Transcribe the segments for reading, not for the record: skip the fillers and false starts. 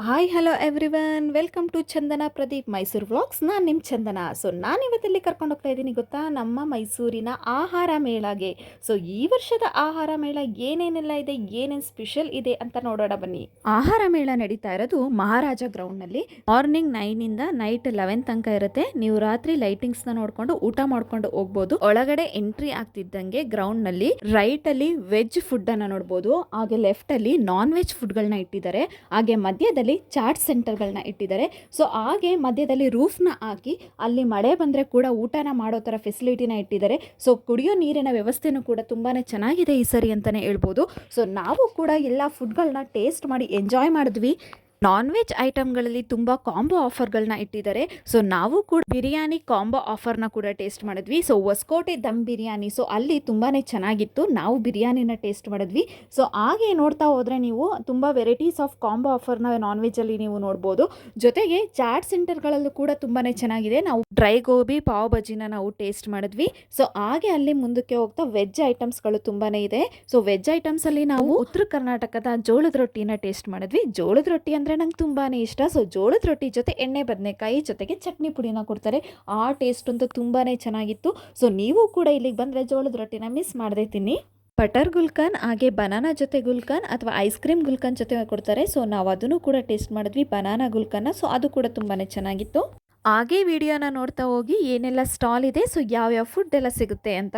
Hi hello everyone welcome to Chandana Pradeep Mysuru vlogs. ನಾನು ನಿಮ್ಮ ಚಂದನ. ನಾನು ಇವತ್ತೆಲ್ಲಿ ಕರ್ಕೊಂಡು ಹೋಗ್ತಾ ಇದ್ದೀನಿ ಗೊತ್ತಾ, ನಮ್ಮ ಮೈಸೂರಿನ ಆಹಾರ ಮೇಳಗೆ. ಈ ವರ್ಷದ ಆಹಾರ ಮೇಳ ಏನೇನೆಲ್ಲ ಇದೆ, ಏನೇನು ಸ್ಪೆಷಲ್ ಇದೆ ಅಂತ ನೋಡೋಣ ಬನ್ನಿ. ಆಹಾರ ಮೇಳ ನಡೀತಾ ಇರೋದು ಮಹಾರಾಜ ಗ್ರೌಂಡ್ನಲ್ಲಿ. ಮಾರ್ನಿಂಗ್ 9 ಇಂದ ನೈಟ್ 11 ತನಕ ಇರುತ್ತೆ. ನೀವು ರಾತ್ರಿ ಲೈಟಿಂಗ್ಸ್ನ ನೋಡ್ಕೊಂಡು ಊಟ ಮಾಡ್ಕೊಂಡು ಹೋಗ್ಬೋದು. ಒಳಗಡೆ ಎಂಟ್ರಿ ಆಗ್ತಿದ್ದಂಗೆ ಗ್ರೌಂಡ್ನಲ್ಲಿ ರೈಟ್ ಅಲ್ಲಿ ವೆಜ್ ಫುಡ್ ಅನ್ನ ನೋಡ್ಬೋದು, ಹಾಗೆ ಲೆಫ್ಟ್ ಅಲ್ಲಿ ನಾನ್ ವೆಜ್ ಫುಡ್ಗಳನ್ನ ಇಟ್ಟಿದ್ದಾರೆ. ಹಾಗೆ ಮಧ್ಯದಲ್ಲಿ ಚಾಟ್ ಸೆಂಟರ್ಗಳನ್ನ ಇಟ್ಟಿದ್ದಾರೆ. ಹಾಗೆ ಮಧ್ಯದಲ್ಲಿ ರೂಫ್ನ ಹಾಕಿ ಅಲ್ಲಿ ಮಳೆ ಬಂದರೆ ಕೂಡ ಊಟನ ಮಾಡೋ ಥರ ಫೆಸಿಲಿಟಿನ ಇಟ್ಟಿದ್ದಾರೆ. ಕುಡಿಯೋ ನೀರಿನ ವ್ಯವಸ್ಥೆನೂ ಕೂಡ ತುಂಬಾ ಚೆನ್ನಾಗಿದೆ ಈ ಸರಿ ಅಂತಲೇ ಹೇಳ್ಬೋದು. ನಾವು ಕೂಡ ಎಲ್ಲ ಫುಡ್ಗಳನ್ನ ಟೇಸ್ಟ್ ಮಾಡಿ ಎಂಜಾಯ್ ಮಾಡಿದ್ವಿ. ನಾನ್ ವೆಜ್ ಐಟಮ್ಗಳಲ್ಲಿ ತುಂಬ ಕಾಂಬೋ ಆಫರ್ಗಳನ್ನ ಇಟ್ಟಿದ್ದಾರೆ. ನಾವು ಕೂಡ ಬಿರಿಯಾನಿ ಕಾಂಬೋ ಆಫರ್ನ ಕೂಡ ಟೇಸ್ಟ್ ಮಾಡಿದ್ವಿ. ಹೊಸಕೋಟೆ ದಮ್ ಬಿರಿಯಾನಿ, ಅಲ್ಲಿ ತುಂಬಾ ಚೆನ್ನಾಗಿತ್ತು. ನಾವು ಬಿರಿಯಾನಿನ ಟೇಸ್ಟ್ ಮಾಡಿದ್ವಿ. ಹಾಗೆ ನೋಡ್ತಾ ಹೋದರೆ ನೀವು ತುಂಬ ವೆರೈಟೀಸ್ ಆಫ್ ಕಾಂಬೋ ಆಫರ್ನ ನಾನ್ ವೆಜ್ಜಲ್ಲಿ ನೀವು ನೋಡ್ಬೋದು. ಜೊತೆಗೆ ಚಾಟ್ ಸೆಂಟರ್ಗಳಲ್ಲೂ ಕೂಡ ತುಂಬಾ ಚೆನ್ನಾಗಿದೆ. ನಾವು ಡ್ರೈ ಗೋಬಿ ಪಾವ್ ಬಜಿನ ನಾವು ಟೇಸ್ಟ್ ಮಾಡಿದ್ವಿ. ಹಾಗೆ ಅಲ್ಲಿ ಮುಂದಕ್ಕೆ ಹೋಗ್ತಾ ವೆಜ್ ಐಟಮ್ಸ್ಗಳು ತುಂಬಾ ಇದೆ. ವೆಜ್ ಐಟಮ್ಸಲ್ಲಿ ನಾವು ಉತ್ತರ ಕರ್ನಾಟಕದ ಜೋಳದ ರೊಟ್ಟಿನ ಟೇಸ್ಟ್ ಮಾಡಿದ್ವಿ. ಜೋಳದ ರೊಟ್ಟಿ ಅಂದರೆ ನಂಗೆ ತುಂಬಾ ಇಷ್ಟ. ಜೋಳದ ರೊಟ್ಟಿ ಜೊತೆ ಎಣ್ಣೆ ಬದನೆಕಾಯಿ ಜೊತೆಗೆ ಚಟ್ನಿ ಪುಡಿನ ಕೊಡ್ತಾರೆ. ಆ ಟೇಸ್ಟ್ ಅಂತೂ ತುಂಬಾ ಚೆನ್ನಾಗಿತ್ತು. ನೀವು ಕೂಡ ಇಲ್ಲಿಗೆ ಬಂದರೆ ಜೋಳದ ರೊಟ್ಟಿನ ಮಿಸ್ ಮಾಡದೆ ತಿನ್ನಿ. ಬಟರ್ ಗುಲ್ಕನ್ ಹಾಗೆ ಬನಾನಾ ಜೊತೆ ಗುಲ್ಕನ್ ಅಥವಾ ಐಸ್ ಕ್ರೀಮ್ ಗುಲ್ಕನ್ ಜೊತೆ ಕೊಡ್ತಾರೆ. ನಾವು ಅದನ್ನು ಕೂಡ ಟೇಸ್ಟ್ ಮಾಡಿದ್ವಿ, ಬನಾನಾ ಗುಲ್ಕನ್ನ. ಅದು ಕೂಡ ತುಂಬಾ ಚೆನ್ನಾಗಿತ್ತು. ಹಾಗೆ ವಿಡಿಯೋನ ನೋಡ್ತಾ ಹೋಗಿ ಏನೆಲ್ಲ ಸ್ಟಾಲ್ ಇದೆ, ಯಾವ್ಯಾವ ಫುಡ್ ಎಲ್ಲ ಸಿಗುತ್ತೆ ಅಂತ.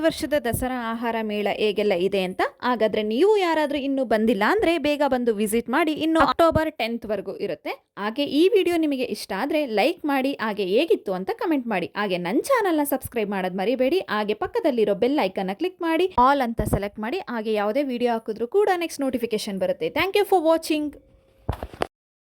ವರ್ಷದ ದಸರಾ ಆಹಾರ ಮೇಳ ಹೇಗೆಲ್ಲ ಇದೆ ಅಂತ. ಹಾಗಾದ್ರೆ ನೀವು ಯಾರಾದ್ರೂ ಇನ್ನೂ ಬಂದಿಲ್ಲ ಅಂದ್ರೆ ಬೇಗ ಬಂದು ವಿಸಿಟ್ ಮಾಡಿ. ಇನ್ನು ಅಕ್ಟೋಬರ್ 10th ವರೆಗೂ ಇರುತ್ತೆ. ಹಾಗೆ ಈ ವಿಡಿಯೋ ನಿಮಗೆ ಇಷ್ಟ ಆದ್ರೆ ಲೈಕ್ ಮಾಡಿ, ಹಾಗೆ ಹೇಗಿತ್ತು ಅಂತ ಕಮೆಂಟ್ ಮಾಡಿ. ಹಾಗೆ ನನ್ನ ಚಾನಲ್ನ ಸಬ್ಸ್ಕ್ರೈಬ್ ಮಾಡೋದು ಮರಿಬೇಡಿ. ಹಾಗೆ ಪಕ್ಕದಲ್ಲಿರೋ ಬೆಲ್ ಐಕನ್ನ ಕ್ಲಿಕ್ ಮಾಡಿ ಆಲ್ ಅಂತ ಸೆಲೆಕ್ಟ್ ಮಾಡಿ. ಹಾಗೆ ಯಾವುದೇ ವಿಡಿಯೋ ಹಾಕಿದ್ರು ಕೂಡ ನೆಕ್ಸ್ಟ್ ನೋಟಿಫಿಕೇಶನ್ ಬರುತ್ತೆ. Thank you for watching.